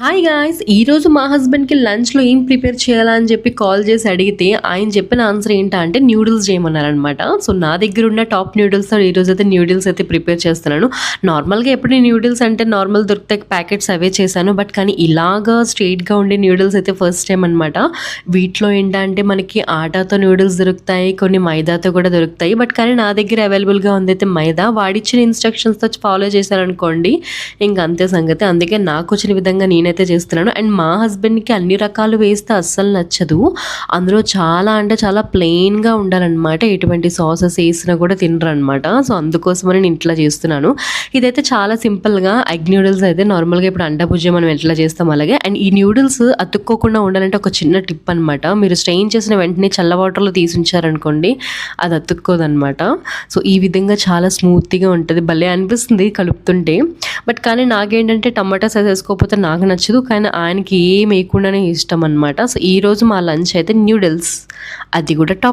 Hi guys! ఈరోజు మా హస్బెండ్‌కి లంచ్‌లో ఏం ప్రిపేర్ చేయాలా అని చెప్పి కాల్ చేసి అడిగితే, ఆయన చెప్పిన ఆన్సర్ ఏంటా అంటే న్యూడిల్స్ చేయమన్నారనమాట. సో, నా దగ్గరున్న టాప్ న్యూడిల్స్‌తో ఈరోజైతే న్యూడిల్స్ అయితే ప్రిపేర్ చేస్తున్నాను. నార్మల్‌గా ఎప్పుడు న్యూడిల్స్ అంటే నార్మల్ దొరుకుతాయి ప్యాకెట్స్ అవే చేశాను. బట్ కానీ ఇలాగా స్ట్రెయిట్‌గా ఉండే న్యూడిల్స్ అయితే ఫస్ట్ టైం అనమాట. వీటిలో ఏంటంటే మనకి ఆటాతో న్యూడిల్స్ దొరుకుతాయి, కొన్ని మైదాతో కూడా దొరుకుతాయి. బట్ కానీ నా దగ్గర అవైలబుల్‌గా ఉందైతే మైదా. వాడిచ్చిన ఇన్‌స్ట్రక్షన్స్‌తో ఫాలో చేశాననుకోండి, ఇంక అంతే సంగతి. అందుకే నాకొచ్చిన విధంగా నేనైతే చేస్తున్నాను. అండ్ మా హస్బెండ్‌కి అన్ని రకాలు వేస్తే అస్సలు నచ్చదు. అందులో చాలా అంటే చాలా ప్లెయిన్‌గా ఉండాలనమాట. ఎటువంటి సాసెస్ ఏసినా కూడా తినరనమాట. సో, అందుకోసమని నేను ఇట్లా చేస్తున్నాను. ఇదైతే చాలా సింపుల్‌గా ఎగ్ న్యూడిల్స్ అయితే నార్మల్‌గా ఇప్పుడు అండా భుజియా మనం ఎట్లా చేస్తాం అలాగే. అండ్ ఈ న్యూడిల్స్ అతుక్కోకుండా ఉండాలంటే ఒక చిన్న టిప్ అనమాట. మీరు స్ట్రెయిన్ చేసిన వెంటనే చల్ల వాటర్‌లో తీసి ఉంచారనుకోండి, అది అతుక్కోదనమాట. సో, ఈ విధంగా చాలా స్మూత్‌గా ఉంటది. భలే అనిపిస్తుంది కలుపుతుంటే. బట్ కానీ నాకేంటంటే టమాటా సాస్ ఏసుకోకపోతే నాకు నచ్చదు. కానీ ఆయనకి ఏం వేయకుండానే ఇష్టం అనమాట. సో, ఈరోజు మా లంచ్ అయితే న్యూడిల్స్. అది కూడా టాప్